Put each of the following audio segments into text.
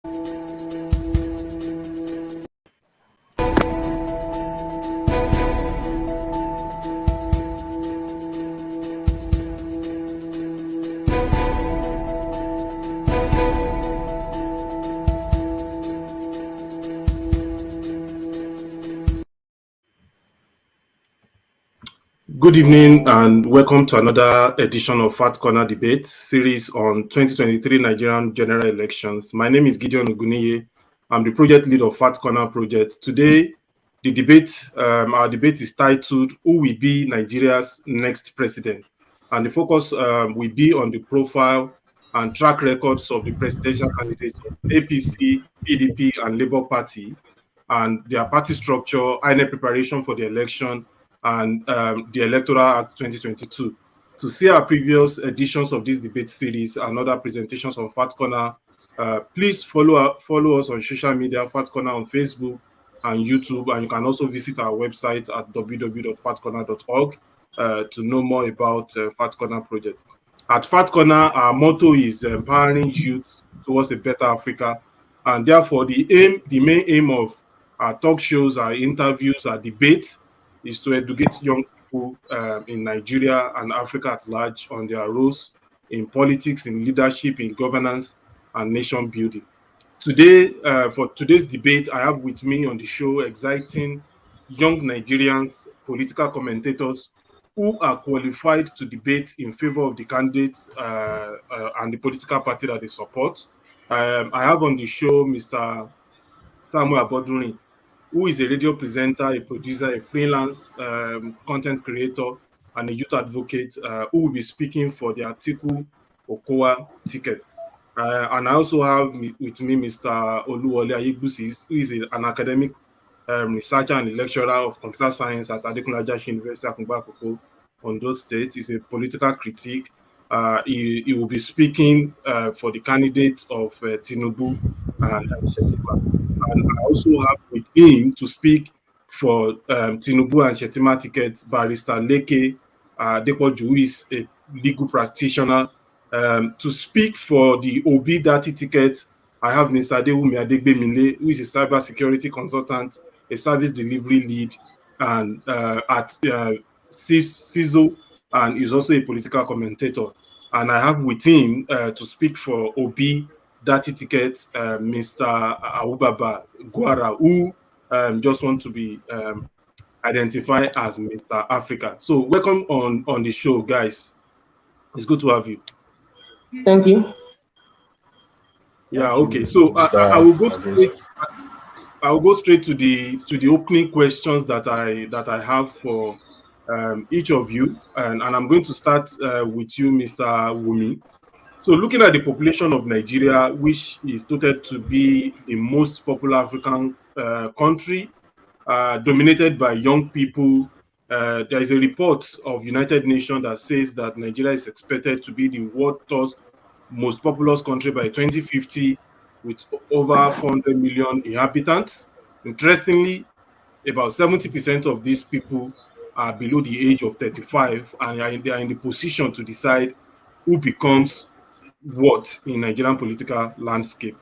Good evening and welcome to another edition of Fat Corner Debate series on 2023 Nigerian general elections. My name is Gideon Oguniye. I'm the project lead of Fat Corner project. Today, our debate is titled "Who will be Nigeria's next president?" And the focus will be on the profile and track records of the presidential candidates of APC, PDP, and Labour Party, and their party structure, INEC preparation for the election, and the Electoral Act 2022. To see our previous editions of this debate series and other presentations on Fat Corner, please follow us on social media, Fat Corner on Facebook and YouTube, and you can also visit our website at www.fatcorner.org to know more about Fat Corner project. At Fat Corner, our motto is empowering youth towards a better Africa, and therefore the main aim of our talk shows, our interviews, our debates is to educate young people in Nigeria and Africa at large on their roles in politics, in leadership, in governance, and nation building. Today, for today's debate, I have with me on the show exciting young Nigerians, political commentators who are qualified to debate in favor of the candidates and the political party that they support. I have on the show Mr. Samuel Abodunrin, who is a radio presenter, a producer, a freelance content creator, and a youth advocate who will be speaking for the Atiku Abubakar ticket. And I also have with me Mr. Oluwole Ayegbusi, who is an academic researcher and lecturer of computer science at Adekunle Ajayi University, Akungba Akoko, Ondo State. He's a political critic. He will be speaking for the candidates of Tinubu and Shettima. And I also have with him to speak for Tinubu and Shettima tickets, Barrister Leke Depoju, who is a legal practitioner. To speak for the Obi Dati ticket, I have Mr. Adewumi Adegbemile, who is a cybersecurity consultant, a service delivery lead, and at CISO, and is also a political commentator. And I have with him to speak for Obi Dati ticket, Mr. Abubakar Guara, who just want to be identified as Mr. Africa. So welcome on the show, guys. It's good to have you. Thank you. Yeah. Okay. So I will go straight. I will go straight to the opening questions that I have for each of you, and I'm going to start with you, Mr. Wumi. So, looking at the population of Nigeria, which is touted to be the most popular African country, dominated by young people, there is a report of United Nations that says that Nigeria is expected to be the world's most populous country by 2050, with over 400 million inhabitants. Interestingly, about 70% of these people are below the age of 35, and they are in the position to decide who becomes what in Nigerian political landscape.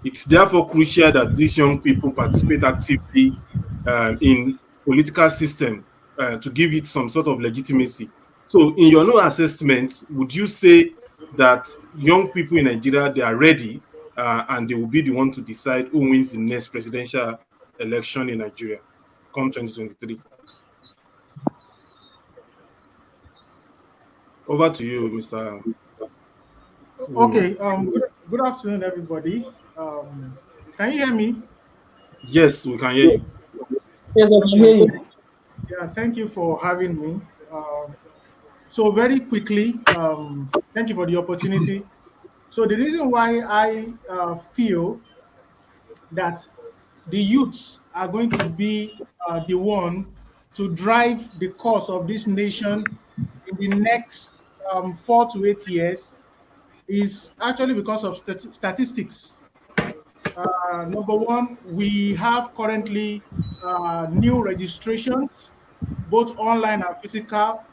It's therefore crucial that these young people participate actively in political system to give it some sort of legitimacy. So, in your own assessment, would you say that young people in Nigeria, they are ready and they will be the one to decide who wins the next presidential election in Nigeria come 2023? Over to you, Mr. Okay. Good afternoon, everybody. Can you hear me? Yes, we can hear you. Yes, I can hear you. Yeah, thank you for having me. So very quickly, thank you for the opportunity. So the reason why I feel that the youths are going to be the one to drive the course of this nation in the next 4 to 8 years is actually because of statistics. Number one, we have currently new registrations, both online and physical,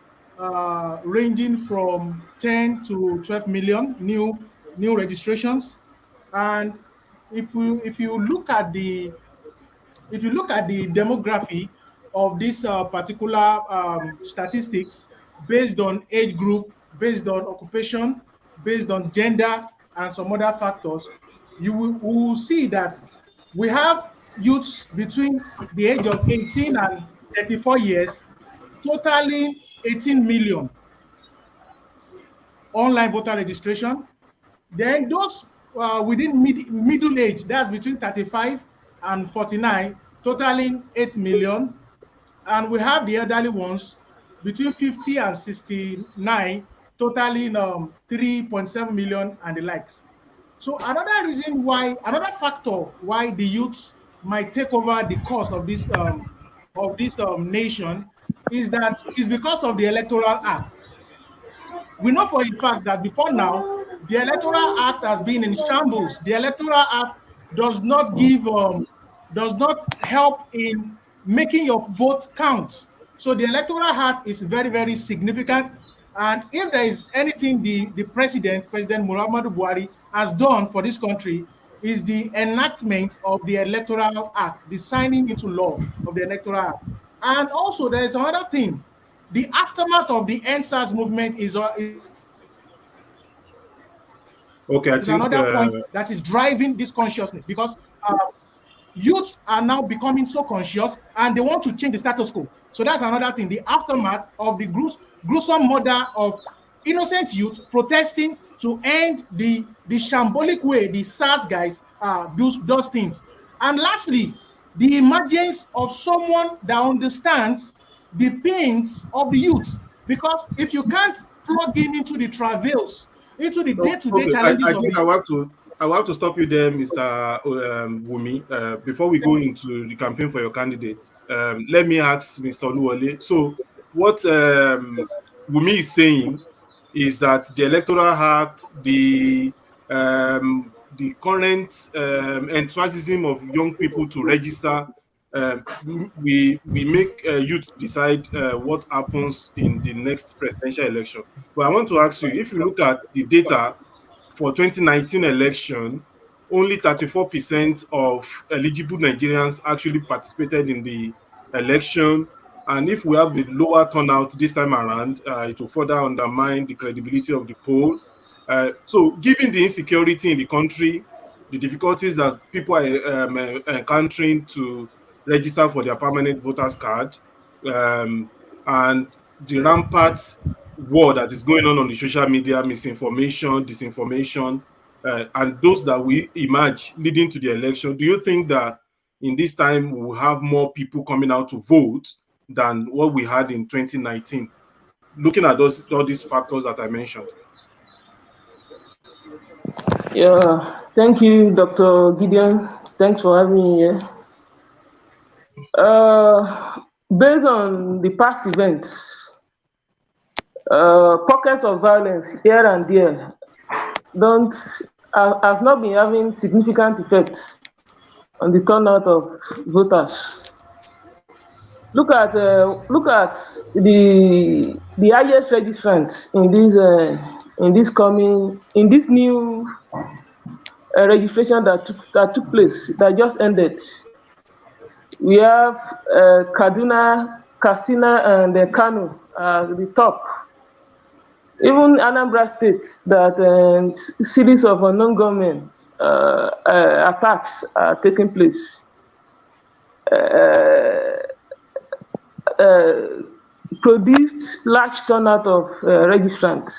ranging from 10 to 12 million new registrations. And if you look at the demography of this particular statistics based on age group, based on occupation, based on gender, and some other factors, you will see that we have youths between the age of 18 and 34 years, totaling 18 million online voter registration. Then those within middle age, that's between 35 and 49, totaling 8 million. And we have the elderly ones between 50 and 69, totaling 3.7 million and the likes. So another factor why the youths might take over the cost of this nation is because of the Electoral Act. We know for a fact that before now, the Electoral Act has been in shambles. The Electoral Act does not does not help in making your vote count. So the Electoral Act is very, very significant. And if there is anything the President Muhammadu Buhari, has done for this country, is the enactment of the Electoral Act, the signing into law of the Electoral Act. And also there is another thing. The aftermath of the NSAS movement is Okay, I think another point that is driving this consciousness, because youths are now becoming so conscious and they want to change the status quo. So that's another thing, the aftermath of the gruesome murder of innocent youth protesting to end the shambolic way the SARS guys does things. And lastly, the emergence of someone that understands the pains of the youth. Because if you can't plug in into the travails, into the day-to-day challenges I of think the I will have to stop you there, Mr. Wumi. Before we go into the campaign for your candidate, let me ask Mr. Oluwole. So, what Wumi is saying is that the Electoral Act, the current enthusiasm of young people to register, we make youth decide what happens in the next presidential election. But I want to ask you, if you look at the data for 2019 election, only 34% of eligible Nigerians actually participated in the election. And if we have a lower turnout this time around, it will further undermine the credibility of the poll. So, given the insecurity in the country, the difficulties that people are encountering to register for their permanent voters card, and the rampant war that is going on the social media, misinformation, disinformation, and those that will emerge leading to the election, do you think that in this time we'll have more people coming out to vote than what we had in 2019? Looking at all these factors that I mentioned. Yeah, thank you, Dr. Gideon. Thanks for having me here. Based on the past events, pockets of violence here and there has not been having significant effects on the turnout of voters. Look at the highest registrants in this new registration that took place, that just ended. We have Kaduna, Katsina, and Kano at the top. Even Anambra State, that series of unknown gunmen attacks are taking place. Produced large turnout of registrants.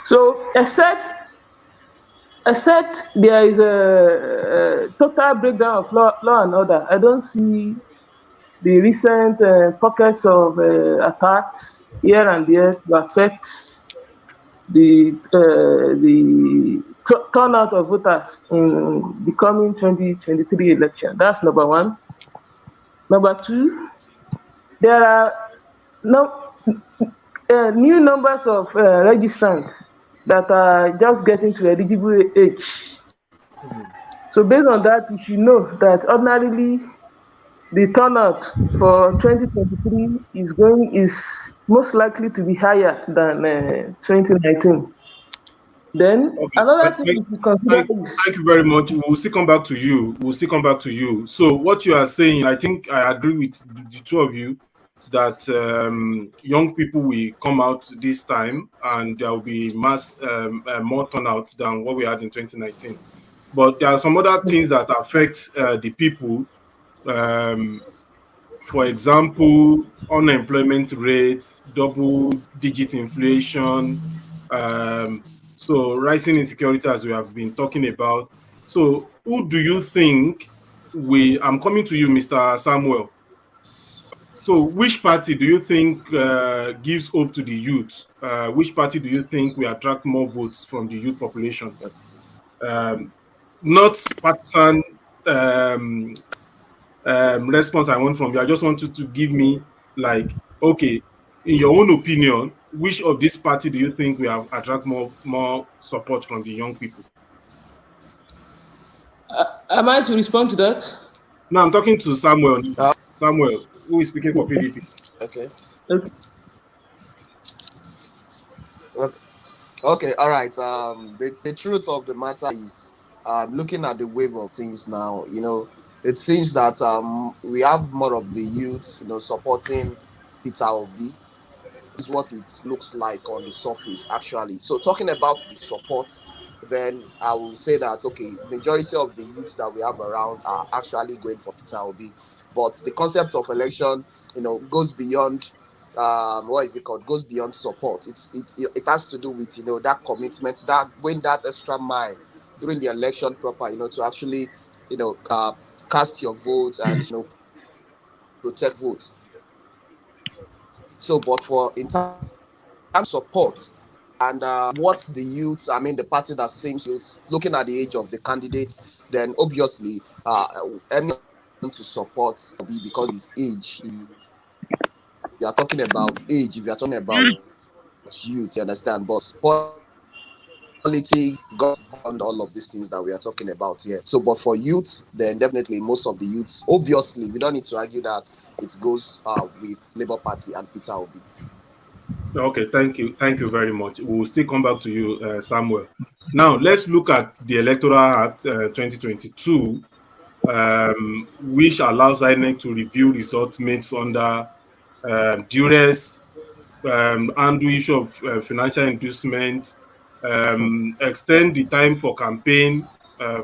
So, except there is a total breakdown of law and order, I don't see the recent pockets of attacks here and there to affect the turnout of voters in the coming 2023 election. That's number one. Number two, there are new numbers of registrants that are just getting to eligible age. So based on that, you should know that ordinarily the turnout for 2023 is most likely to be higher than 2019. Then Okay. another thing you should consider Thank is you very much. We'll still come back to you. We'll still come back to you. So, what you are saying, I think I agree with the two of you that young people will come out this time and there will be more turnout than what we had in 2019. But there are some other things that affect the people. Um, for example, unemployment rate, double digit inflation, um, so rising insecurity as we have been talking about. So who do you think I'm coming to you, Mr. Samuel. So which party do you think gives hope to the youth? Which party do you think will attract more votes from the youth population? Um, Not partisan um, response I want from you. I just want you to give me, like, okay, in your own opinion, which of this party do you think will attract more support from the young people? am I to respond to that? Now I'm talking to Samuel. Uh, Samuel, who is speaking for PDP. okay. Okay. Okay. Okay. All right. The truth of the matter is, looking at the wave of things now, it seems that we have more of the youth, supporting Peter Obi. Is what it looks like on the surface, actually. So talking about the support, then I will say that okay, majority of the youths that we have around are actually going for Peter Obi, but the concept of election, goes beyond what is it called? Goes beyond support. It has to do with that commitment, that going that extra mile during the election proper, to actually cast your votes and protect votes. So, but for in terms of support and what the youths, I mean, the party that seems youths, looking at the age of the candidates, then obviously, anyone to support be because of his age. If you are talking about age, if you are talking about youth, you understand. But politics goes beyond all of these things that we are talking about here. So, but for youth, then definitely most of the youths, obviously, we don't need to argue that it goes with Labour Party and Peter Obi. Okay, thank you very much. We will still come back to you, Samuel. Now let's look at the Electoral Act 2022, which allows INEC to review results made under duress, and do issue of financial inducement, extend the time for campaign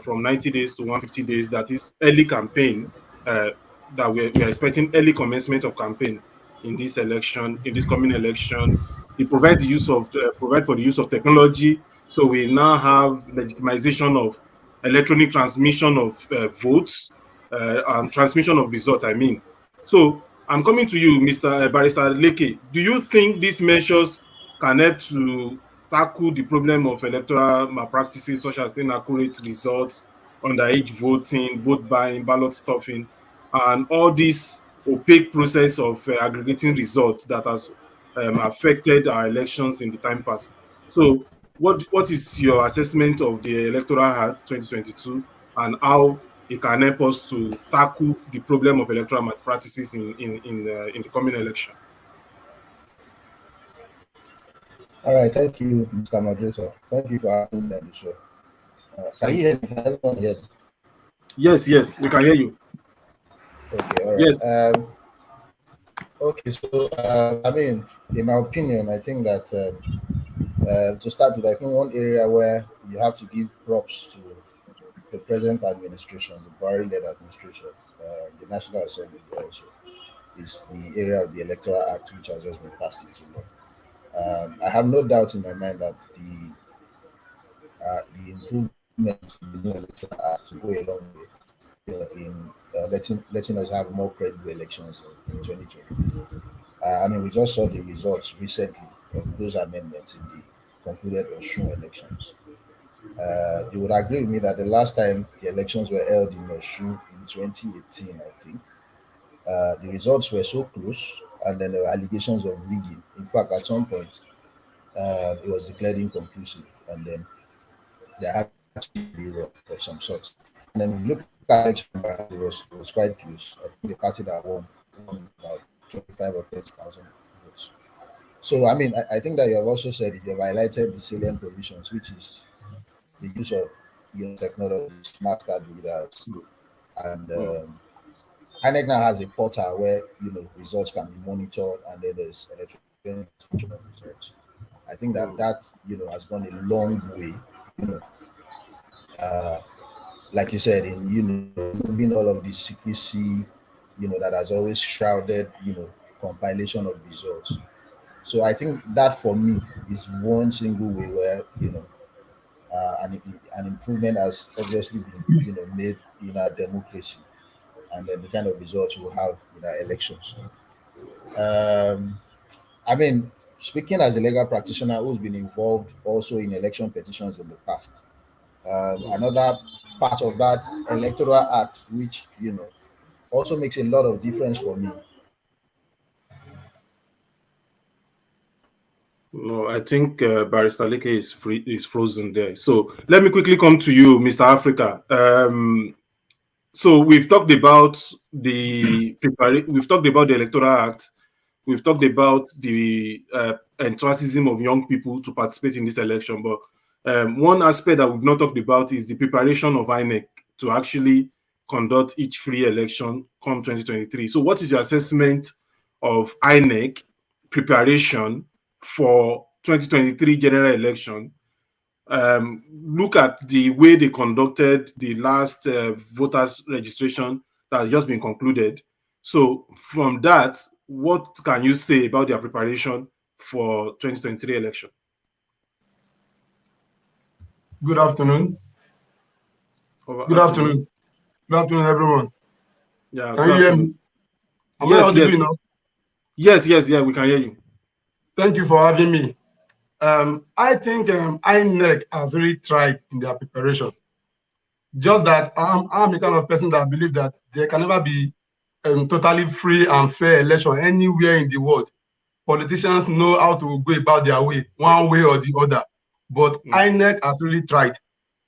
from 90 days to 150 days. That is early campaign. Uh, that we are expecting early commencement of campaign in this election, in this coming election. They provide for the use of technology. So we now have legitimization of electronic transmission of votes and transmission of results. I mean, so I'm coming to you, Mr. Barrister Leke. Do you think these measures can help to tackle the problem of electoral malpractices such as inaccurate results, underage voting, vote buying, ballot stuffing, and all this opaque process of aggregating results that has affected our elections in the time past? So, what is your assessment of the Electoral Act 2022 and how it can help us to tackle the problem of electoral malpractices in the coming election? All right, thank you, Mr. Moderator. Thank you for having me on the show. Can you hear me? Can everyone hear me? Yes, we can hear you. Okay, all Yes. right. Okay, so I mean, in my opinion, I think that to start with, I think one area where you have to give props to the present administration, the Buhari-led administration, the National Assembly also, is the area of the Electoral Act, which has just been passed into law. I have no doubt in my mind that the improvements in the new electoral act will go a long way, in letting us have more credible elections in 2023. I mean, we just saw the results recently of those amendments in the concluded Osun elections. You would agree with me that the last time the elections were held in Osun in 2018, I think, the results were so close, and then there were allegations of rigging. In fact, at some point, it was declared inconclusive, and then there had to be a rerun of some sort. And then we look at election, it was quite close. I think the party that won about 25 or 30,000 votes. So, I mean, I think that you have also said it, you have highlighted the salient provisions, which is the use of technology, smart card readers, and INEC now has a portal where results can be monitored, and then there's electronic results. I think that has gone a long way. Like you said, in moving all of this secrecy, that has always shrouded compilation of results. So I think that for me is one single way where an improvement has obviously been made in our democracy, and then the kind of results we have in our elections. I mean, speaking as a legal practitioner who's been involved also in election petitions in the past, another part of that electoral act, which also makes a lot of difference for me. No, I think Barrister Leke is frozen there. So let me quickly come to you, Mr. Africa. So we've talked about the Electoral Act. We've talked about the enthusiasm of young people to participate in this election. But one aspect that we've not talked about is the preparation of INEC to actually conduct each free election come 2023. So what is your assessment of INEC preparation for 2023 general election? Look at the way they conducted the last voters registration that has just been concluded. So from that, what can you say about their preparation for 2023 election? Good afternoon. Good afternoon. Good afternoon, everyone. Yeah. Can you hear me? Yes. Yes, we can hear you. Thank you for having me. I think INEC has really tried in their preparation. Just that I'm the kind of person that believes that there can never be totally free and fair election anywhere in the world. Politicians know how to go about their way, one way or the other. But INEC has really tried.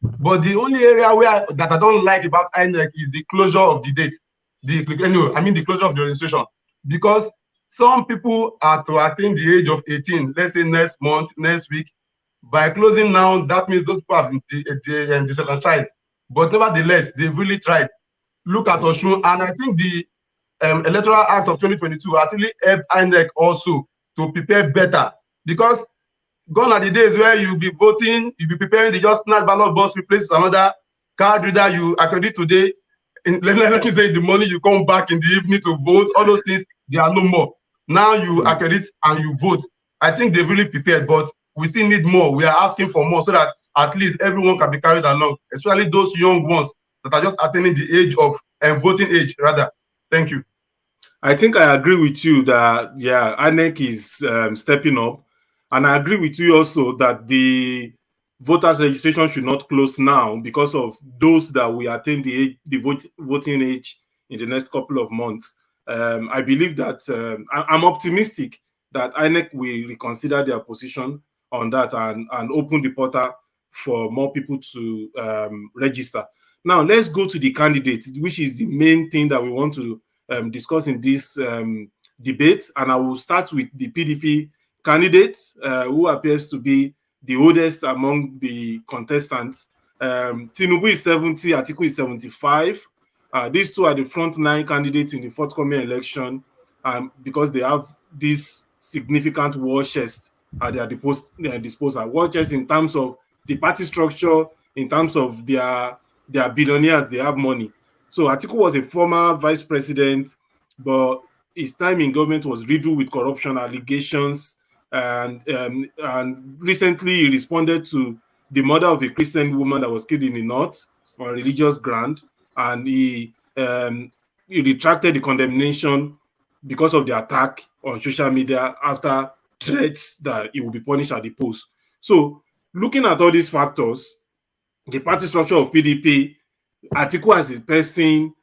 But the only area that I don't like about INEC is the closure of the date. The closure of the registration. Because some people are to attain the age of 18, let's say next month, next week. By closing now, that means those people have been disenfranchised. But nevertheless, they really tried. Look at Osun, and I think the Electoral Act of 2022 has really helped INEC also to prepare better. Because gone are the days where you'll be voting, you'll be preparing to just snatch ballot box, replace another card reader you accredit today. Let me say the morning you come back in the evening to vote, all those things, they are no more. Now you accredit and you vote. I think they've really prepared, but we still need more. We are asking for more so that at least everyone can be carried along, especially those young ones that are just attaining the age of voting age, rather. Thank you. I think I agree with you that, INEC is stepping up. And I agree with you also that the voters registration should not close now because of those that will attain the voting age in the next couple of months. I believe that I'm optimistic that INEC will reconsider their position on that and open the portal for more people to register. Now, let's go to the candidates, which is the main thing that we want to discuss in this debate. And I will start with the PDP candidate, who appears to be the oldest among the contestants. Tinubu is 70, Atiku is 75. These two are the front-line candidates in the forthcoming election because they have this significant war chest at their disposal. War chest in terms of the party structure, in terms of their billionaires, they have money. So Atiku was a former vice president, but his time in government was riddled with corruption allegations. And recently he responded to the murder of a Christian woman that was killed in the north on religious ground, and he retracted the condemnation because of the attack on social media after threats that he will be punished at the polls. So looking at all these factors, the party structure of PDP, Atiku as a person,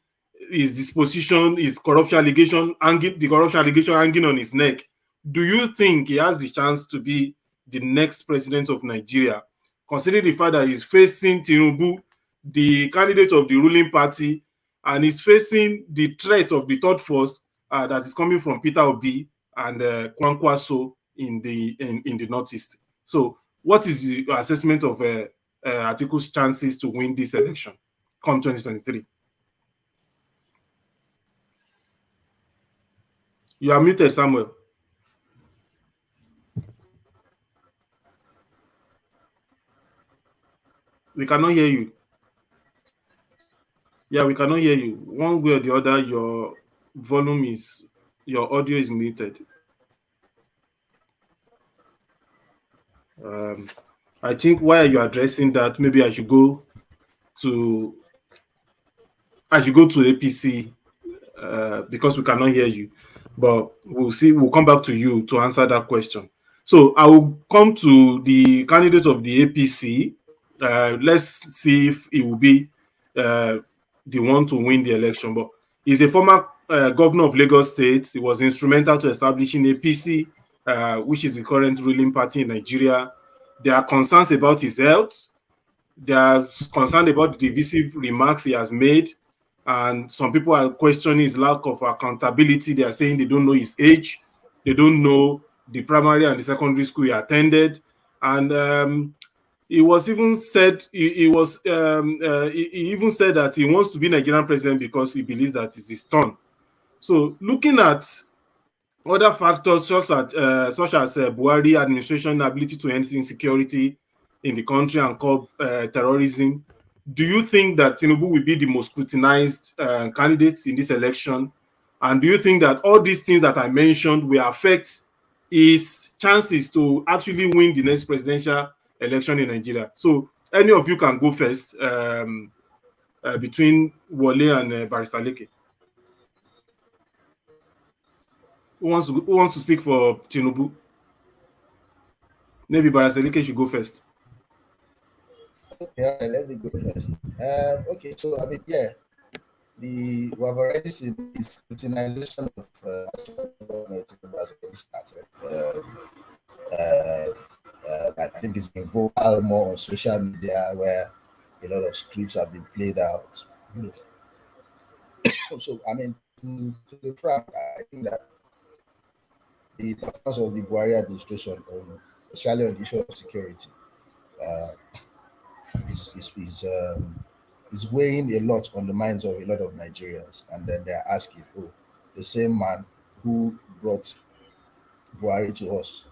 his disposition, his corruption allegation, hanging on his neck, do you think he has the chance to be the next president of Nigeria, considering the fact that he's facing Tinubu, the candidate of the ruling party, and he's facing the threat of the third force that is coming from Peter Obi and Kwankwaso, in the Northeast. So, what is your assessment of Atiku's chances to win this election come 2023? You are muted, Samuel. We cannot hear you. Yeah, we cannot hear you. One way or the other, your audio is muted. I think while you're addressing that, maybe I should go to APC because we cannot hear you. But we'll see. We'll come back to you to answer that question. So I will come to the candidate of the APC. Let's see if it will be the one to win the election. But he's a former governor of Lagos State. He was instrumental to establishing APC, which is the current ruling party in Nigeria. There are concerns about his health. They are concerned about the divisive remarks he has made. And some people are questioning his lack of accountability. They are saying they don't know his age. They don't know the primary and the secondary school he attended. And he was even said he even said that he wants to be Nigerian president because he believes that it's his turn. So looking at other factors such as Buhari administration ability to end insecurity in the country and curb terrorism, do you think that Tinubu will be the most scrutinized candidate in this election? And do you think that all these things that I mentioned will affect his chances to actually win the next presidential election in Nigeria? So any of you can go first between Wole and Barrister Leke. Who wants to speak for Tinubu? Maybe Barrister Leke should go first. Yeah, let me go first. Okay, so I mean, yeah, we have already seen the scrutinization of government has already started. I think it's been vocal more on social media where a lot of scripts have been played out. So, I mean, to be frank, I think that the performance of the Buhari administration, especially on the issue of security, is weighing a lot on the minds of a lot of Nigerians. And then they're asking, the same man who brought Buhari to us,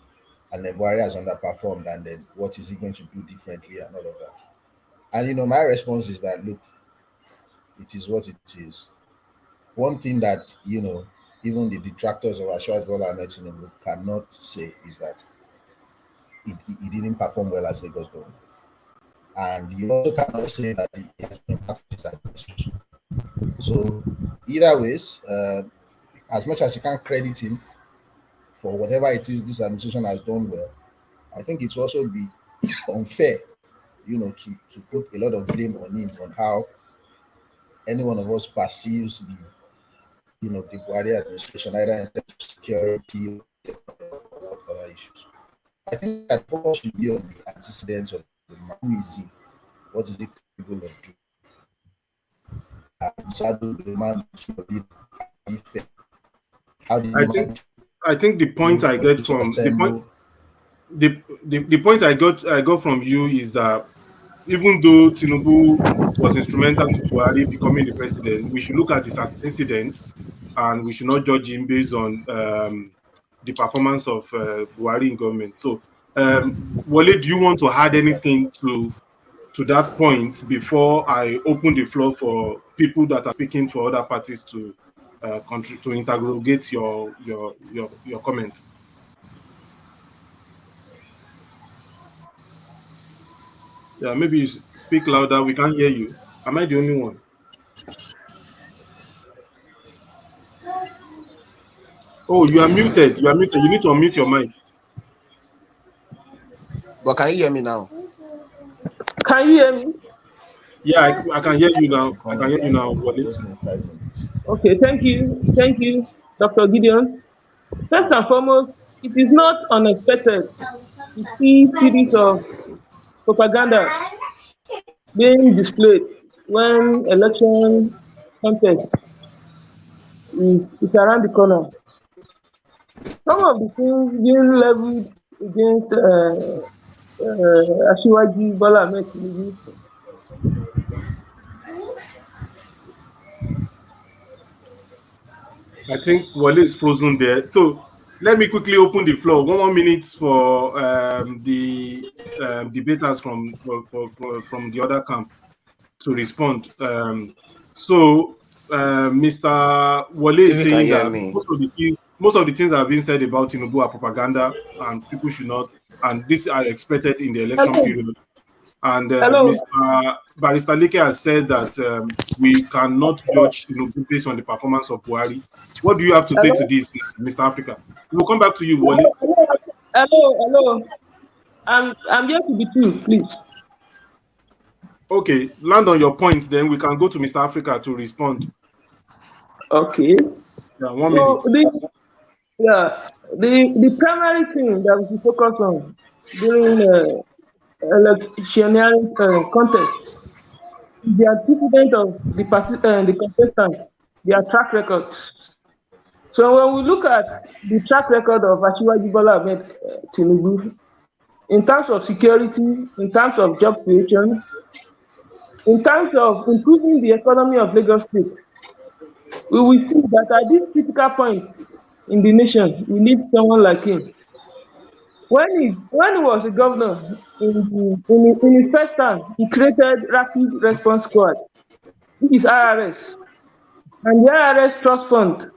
and then Buhari has underperformed, and then what is he going to do differently and all of that? And my response is that, look, it is what it is. One thing that even the detractors of Bola Ahmed Tinubu cannot say is that he didn't perform well as Lagos governor. And you also cannot say that he has been part of his administration. So either ways, as much as you can't credit him for whatever it is this administration has done well, I think it will also be unfair, to put a lot of blame on him on how any one of us perceives the Buhari administration, either in terms of security or other issues. I think that focus should be on the antecedents of the man. Who is he? What is he capable of doing? The man should be fair. I think the point I get from the point I got from you is that even though Tinubu was instrumental to Buhari becoming the president, we should look at his antecedents and we should not judge him based on the performance of Buhari in government. So, Wole, do you want to add anything to that point before I open the floor for people that are speaking for other parties to interrogate your comments? Yeah, maybe you speak louder. We can't hear you. Am I the only one? Oh, you are muted. You are muted. You need to unmute your mic. But can you hear me now? Can you hear me? Yeah, I can hear you now. I can hear you now. Okay, thank you. Thank you, Dr. Gideon. First and foremost, it is not unexpected to see series of propaganda being displayed when election contest is around the corner. some of the things being leveled against Asiwaju Bola Ahmed Tinubu. I think Wale is frozen there. So let me quickly open the floor. 1 more minute for the debaters from the other camp to respond. Mr. Wale If is you can saying hear that me. most of the things that have been said about Tinubu are propaganda, and people should not, and these are expected in the election Hello. period. And Hello. Mr. Barrister Leke has said that we cannot judge Tinubu based on the performance of Buhari. What do you have to say to Hello. this, Mr. Africa? We'll come back to you, Wale. Hello. I'm here to be true, please. Okay, land on your point, then we can go to Mr. Africa to respond. Okay. Yeah, 1 So minute. the primary thing that we should focus on during electioneering contest is the antecedent of the contestant, their track records. So when we look at the track record of Asiwaju Bola Ahmed Tinubu, in terms of security, in terms of job creation, in terms of improving the economy of Lagos State, we will see that at this critical point in the nation, we need someone like him. When he was a governor in his first term, he created Rapid Response Squad. This is IRS, and the IRS Trust Fund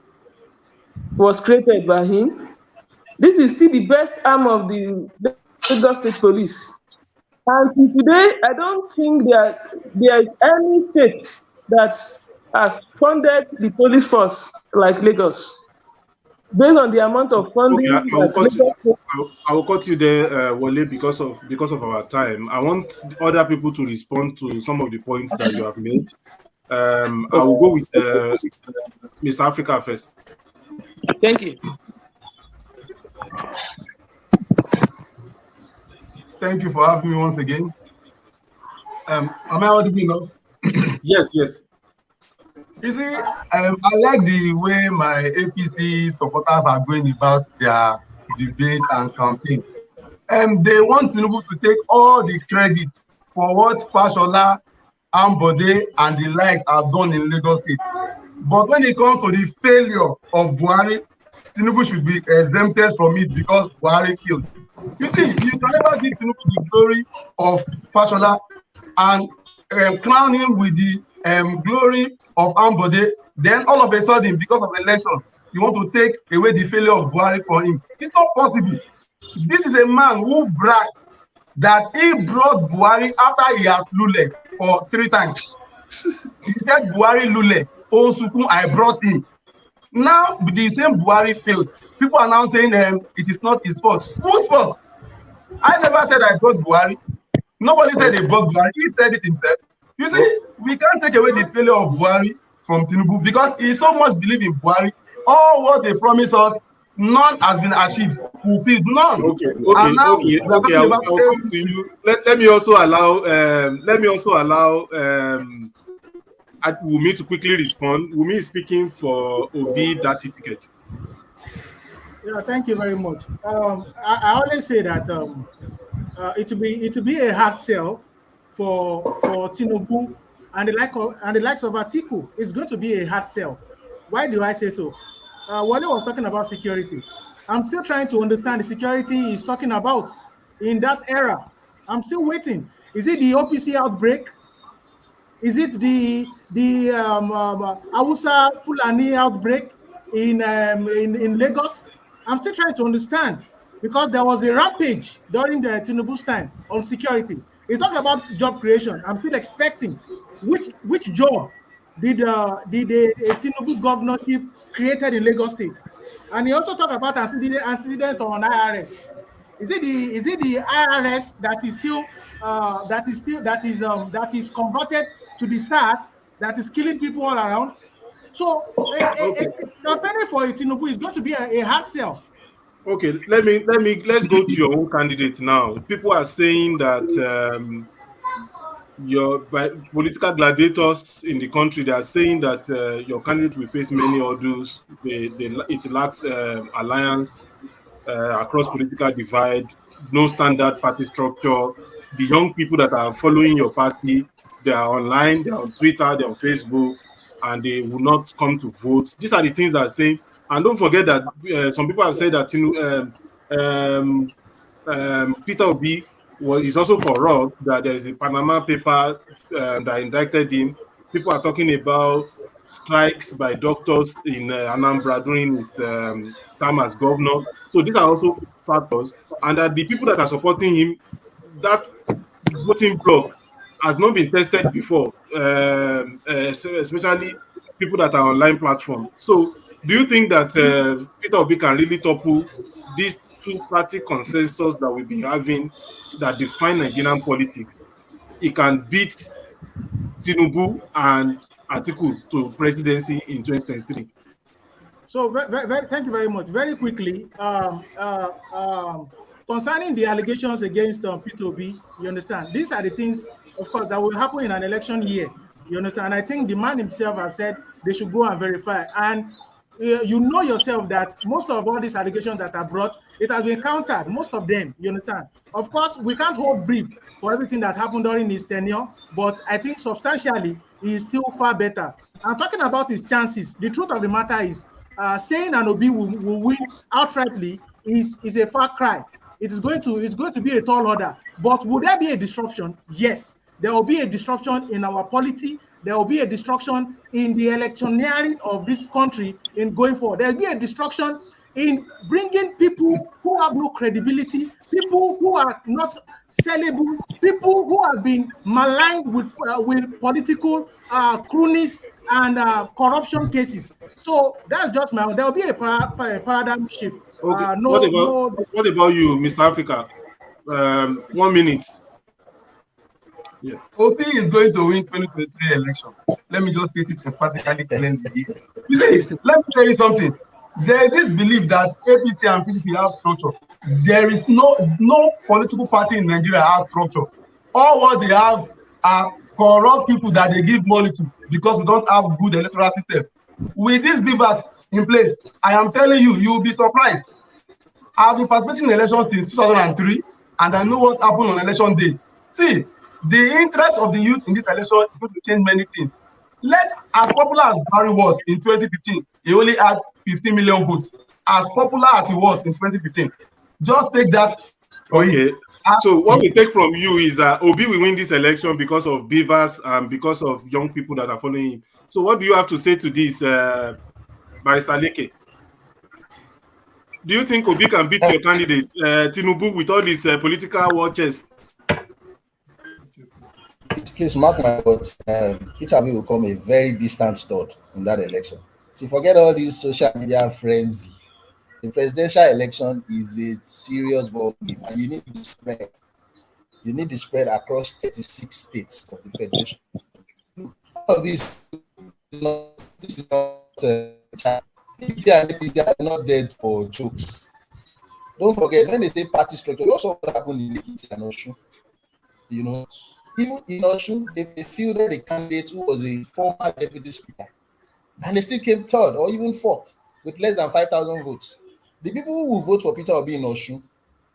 was created by him. This is still the best arm of the Lagos State Police. And today, I don't think there is any state that has funded the police force like Lagos. Based on the amount of Okay, funding that Lagos State. I will cut you there, Wale, because of our time. I want other people to respond to some of the points that you have made. I will go with Mr. Africa first. Thank you. Thank you for having me once again. Am I audible enough? Yes. You see, I like the way my APC supporters are going about their debate and campaign. They want Tinubu to take all the credit for what Fashola, Ambode, and the likes have done in Lagos State. But when it comes to the failure of Buhari, Tinubu should be exempted from it because Buhari killed. You see, you can never give Tinubu the glory of Fashola and crown him with the glory of Ambode. Then all of a sudden, because of election, you want to take away the failure of Buhari from him. It's not possible. This is a man who bragged that he brought Buhari after he has luled for 3 times. He said Buhari lule, Osukun, I brought him. Now the same Buhari failed. People are now saying it is not his fault. Whose fault? I never said I brought Buhari. Nobody said they brought Buhari. He said it himself. You see, we can't take away the failure of Buhari from Tinubu because he so much believe in Buhari. All what they promised us, none has been achieved, fulfilled, none. Okay. And now we are talking I'll about come to you. Let me also allow Wumi to quickly respond. Wumi is speaking for Obi Dati ticket. Yeah, thank you very much. I always say that it will be a hard sell for Tinubu and the likes of Atiku. It's going to be a hard sell. Why do I say so? Wale was talking about security. I'm still trying to understand the security he's talking about in that era. I'm still waiting. Is it the OPC outbreak? Is it the Hausa Fulani outbreak in Lagos? I'm still trying to understand because there was a rampage during the Tinubu's time on security. He talked about job creation. I'm still expecting which job did the Tinubu governorship created in Lagos State, and he also talked about antecedent on IRS. Is it the IRS that is converted to the SARS that is killing people all around? So campaigning for Tinubu is going to be a hard sell. Okay, let's go to your own candidate now. People are saying that by political gladiators in the country, they are saying that your candidate will face many hurdles. It lacks alliance across political divide, no standard party structure. The young people that are following your party, they are online, they are on Twitter, they're on Facebook, and they will not come to vote. These are the things that are saying. And don't forget that some people have said that Peter Obi is also corrupt, that there is a Panama paper that indicted him. People are talking about strikes by doctors in Anambra during his time as governor. So these are also factors. And that the people that are supporting him, that voting bloc has not been tested before, especially people that are online platform. So do you think that Peter Obi can really topple these two-party consensus that we've been having that define Nigerian politics? He can beat Tinubu and Atiku to presidency in 2023. So thank you very much. Very quickly, concerning the allegations against P2B, you understand, these are the things, of course, that will happen in an election year. You understand? And I think the man himself has said they should go and verify. And you know yourself that most of all these allegations that are brought, it has been countered, most of them, you understand? Of course, we can't hold brief for everything that happened during his tenure, but I think substantially, he is still far better. I'm talking about his chances. The truth of the matter is, saying an Obi will win outrightly is a far cry. It's going to be a tall order. But will there be a disruption? Yes. There will be a disruption in our polity. There will be a disruption in the electioneering of this country in going forward. There will be a disruption in bringing people who have no credibility, people who are not sellable, people who have been maligned with political cronies and corruption cases. So that's just my own. There will be a paradigm shift. Okay. What about you, Mr. Africa? 1 minute. Yeah. OP is going to win 2023 election. Let me just state it emphatically clearly. You see, let me tell you something. There is this belief that APC and PDP have structure. There is no political party in Nigeria has structure. All what they have are corrupt people that they give money to because we don't have good electoral system. With these beavers in place, I am telling you, you will be surprised. I've been participating in elections since 2003, and I know what happened on election day. See, the interest of the youth in this election is going to change many things. As popular as Barry was in 2015, he only had 15 million votes. As popular as he was in 2015, just take that for okay. it. So what we take from you is that Obi will win this election because of beavers and because of young people that are following him. So what do you have to say to this, Barrister Leke? Do you think Obi can beat your candidate, Tinubu, with all this political war chest? Please mark my words. Peter Obi will come a very distant third in that election. See, forget all these social media frenzy. The presidential election is a serious ball game, and you need the spread. You need the spread across 36 states of the federation. All of this is not they are not dead for jokes. Don't forget, when they say party structure, you also what happened in Ekiti and Osun. You know, even in Osun, they fielded a candidate who was a former deputy speaker, and they still came third or even fourth with less than 5,000 votes. The people who will vote for Peter Obi in Osun,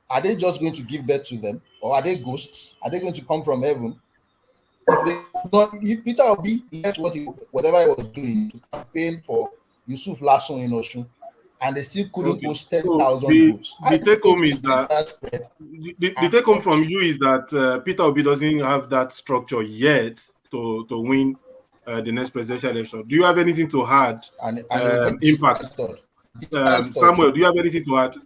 are they just going to give birth to them, or are they ghosts? Are they going to come from heaven? If Peter Obi left whatever he was doing to campaign for Yusuf Lasun in Osun, and they still couldn't post 10,000 votes. The take home is that the take home from you is that Peter Obi doesn't have that structure yet to win the next presidential election. Do you have anything to add? Impact. Samuel, do you have anything to add?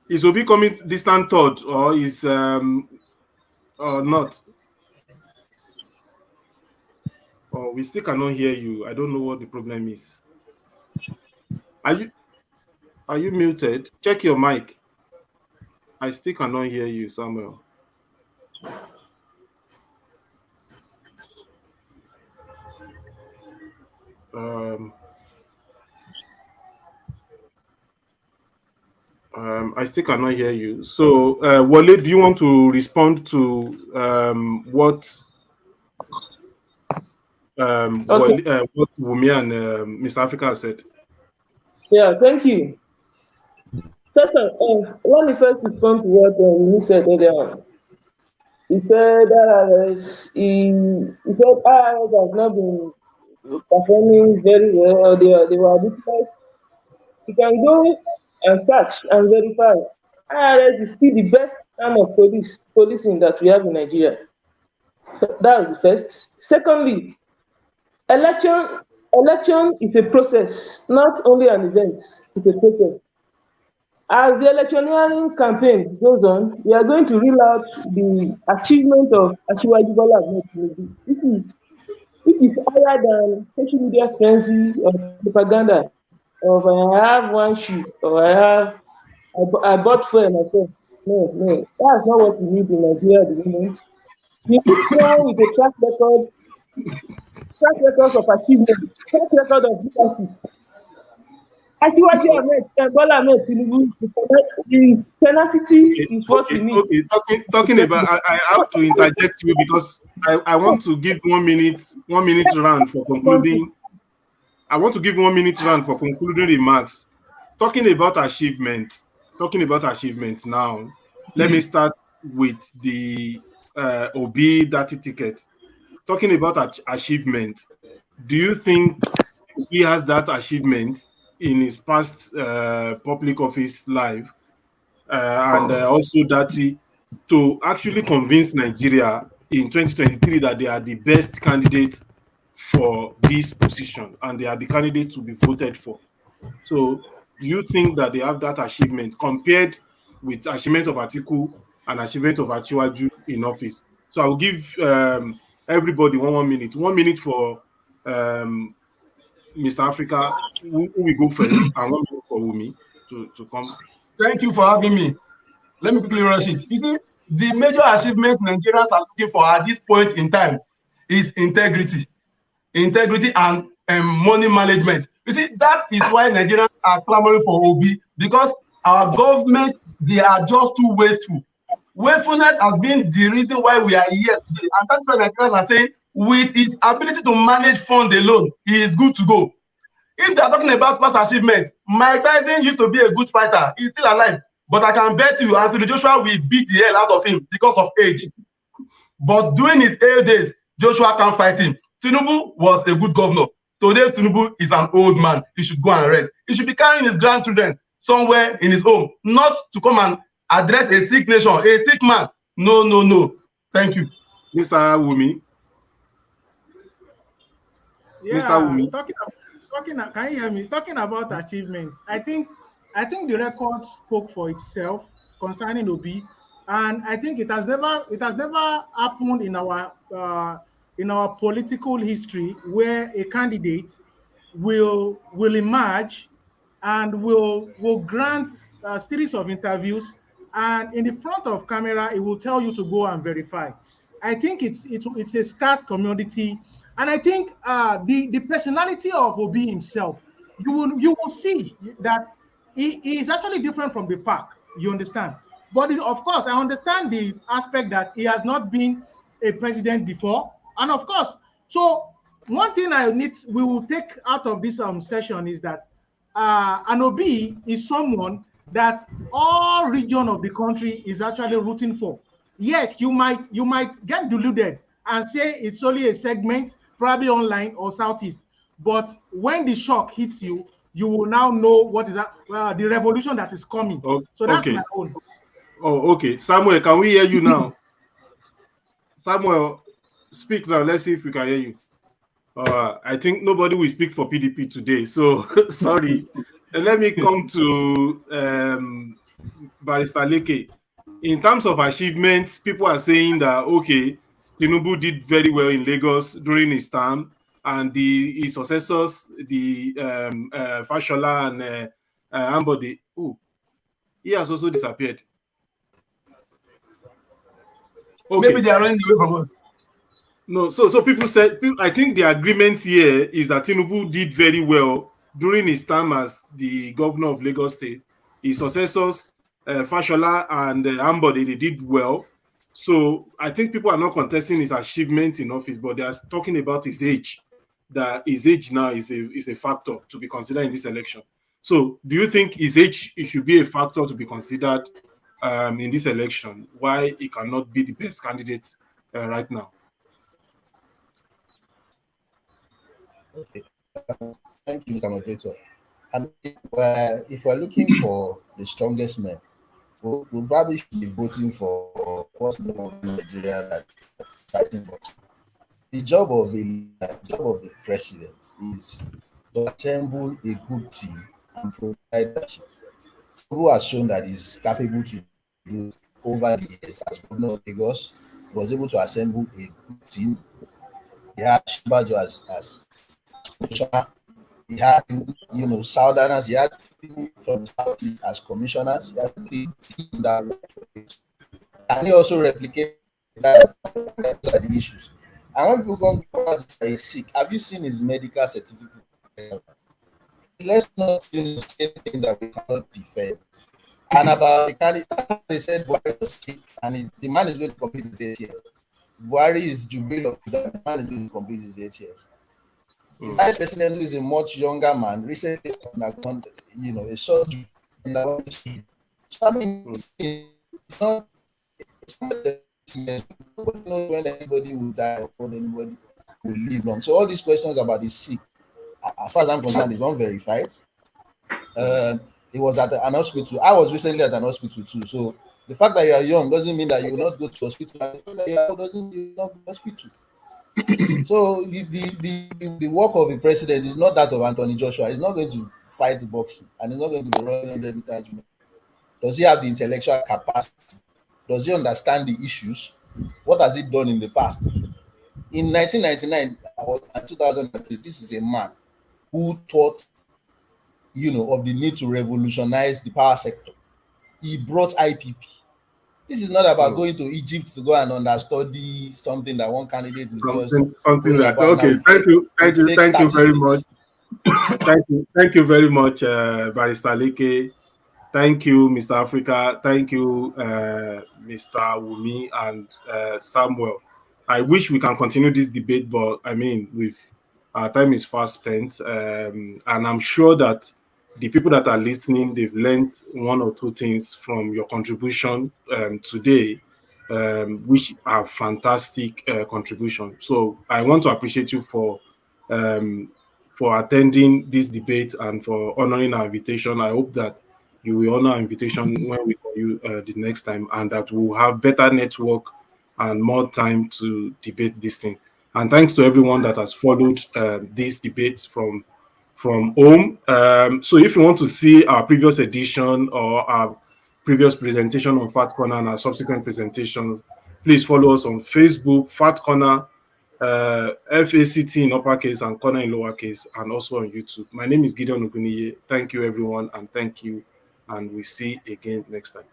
Is Obi coming distant third, or is or not? Oh, we still cannot hear you. I don't know what the problem is. Are you muted? Check your mic. I still cannot hear you, Samuel. I still cannot hear you. So, Wale, do you want to respond to what what Wumi and Mr. Africa said? Yeah, thank you. Second, let me first respond to what you said earlier on. He said he said IRS has not been performing very well, or they were difficult. You can go and search and verify. IRS is still the best arm of policing that we have in Nigeria. That was the first. Secondly, election is a process, not only an event. It's a process. As the electioneering campaign goes on, we are going to reel out the achievement of Asiwaju Bola Ahmed Tinubu. This is higher than social media frenzy or propaganda of I have one shoe or I bought fuel myself. No, that's not what we need in Nigeria at the moment. We need someone with a track record of achievement, track record of leadership. Asiwaju Bola Ahmed Tinubu, the tenacity is what we need. Okay. Talking about, I have to interject you because I want to give 1 minute round for concluding. I want to give 1 minute round for concluding remarks. Talking about achievement now. Let me start with the Obi Dati ticket. Talking about achievement, do you think he has that achievement in his past public office life, and also Dati, to actually convince Nigeria in 2023 that they are the best candidate for this position and they are the candidate to be voted for? So do you think that they have that achievement compared with achievement of Atiku and achievement of Asiwaju in office? So I'll give everybody 1 minute. 1 minute for Mr. Africa, who will go first, and 1 minute for Wumi to come. Thank you for having me. Let me quickly rush it. You see, the major achievement Nigerians are looking for at this point in time is integrity and money management. You see, that is why Nigerians are clamoring for Obi, because our government, they are just too wasteful. Wastefulness has been the reason why we are here today, and that's why Nigerians are saying with his ability to manage funds alone, he is good to go. If they are talking about past achievements, Mike Tyson used to be a good fighter. He's still alive. But I can bet you Anthony Joshua will beat the hell out of him because of age. But during his 8 days, Joshua can't fight him. Tinubu was a good governor. Today's Tinubu is an old man. He should go and rest. He should be carrying his grandchildren somewhere in his home, not to come and address a sick nation, a sick man. No. Thank you. Mr. Wumi. Yeah, Mr. Wumi. Can you hear me? Talking about achievements, I think the record spoke for itself concerning Obi, and I think it has never happened in our political history where a candidate will emerge and will grant a series of interviews, and in the front of camera, it will tell you to go and verify. I think it's a scarce commodity. And I think the personality of Obi himself, you will see that he is actually different from the pack. You understand? But of course, I understand the aspect that he has not been a president before, and of course, so one thing we will take out of this session is that an Obi is someone that all region of the country is actually rooting for. Yes, you might get deluded and say it's only a segment, probably online or Southeast. But when the shock hits you, you will now know what is the revolution that is coming. So that's my own. Oh, okay. Samuel, can we hear you now? Samuel, speak now. Let's see if we can hear you. I think nobody will speak for PDP today. So, sorry. And let me come to Barrister Leke. In terms of achievements, people are saying that, okay, Tinubu did very well in Lagos during his term, and his successors, the Fashola and Ambode, he has also disappeared. Okay. Maybe they are running away from us. No, so people said, I think the agreement here is that Tinubu did very well during his time as the governor of Lagos State, his successors, Fashola and Ambode, they did well. So I think people are not contesting his achievements in office, but they are talking about his age. That his age now is a factor to be considered in this election. So do you think his age it should be a factor to be considered in this election? Why he cannot be the best candidate right now? Okay. Thank you, Mr. Moderator. I mean, if we're looking for the strongest men, we'll probably should be voting for what's the one in Nigeria that's fighting box. The job of the president is to assemble a good team and provide leadership. Who has shown that he's capable to do it over the years as governor of Lagos, was able to assemble a good team. He had Shibajo as commissioner. He had, Southerners. He had people from Southeast as commissioners. He had a team that worked. And he also replicated that. Those are the issues. And when people come out and say sick, have you seen his medical certificate? Let's not say things that we cannot defend. And about the candidate, they said Buhari was sick, and the man is going to complete his 8 years. Buhari is jubilee of the man is going to complete his 8 years. The vice president, who is a much younger man, recently undergone, a surgery. So I mean, it's not nobody knows when anybody will die or when anybody will live long. So all these questions about the sick, as far as I'm concerned, is unverified. It was at an hospital. I was recently at an hospital too. So the fact that you are young doesn't mean that you will not go to hospital. And the fact that you are old doesn't mean you will not go to hospital. So the work of the president is not that of Anthony Joshua. He's not going to fight boxing, and he's not going to be running 100 meters. Does he have the intellectual capacity? Does he understand the issues? What has he done in the past? In 1999 or 2003, this is a man who thought, of the need to revolutionize the power sector. He brought IPP. This is not about going to Egypt to go and understudy something that one candidate is something that okay. Thank you very much. Thank you very much, Barrister Leke. Thank you, Mr. Africa. Thank you, Mr. Wumi and Samuel. I wish we can continue this debate, but I mean, our time is fast spent, and I'm sure that the people that are listening, they've learned one or two things from your contribution today, which are fantastic contributions. So I want to appreciate you for attending this debate and for honoring our invitation. I hope that you will honor our invitation when we call you the next time, and that we'll have better network and more time to debate this thing. And thanks to everyone that has followed this debate from home. So if you want to see our previous edition or our previous presentation on Fat Corner and our subsequent presentations, please follow us on Facebook, Fat Corner, FACT in uppercase and Corner in lowercase, and also on YouTube. My name is Gideon Oguniye. Thank you, everyone, and thank you. And we see again next time.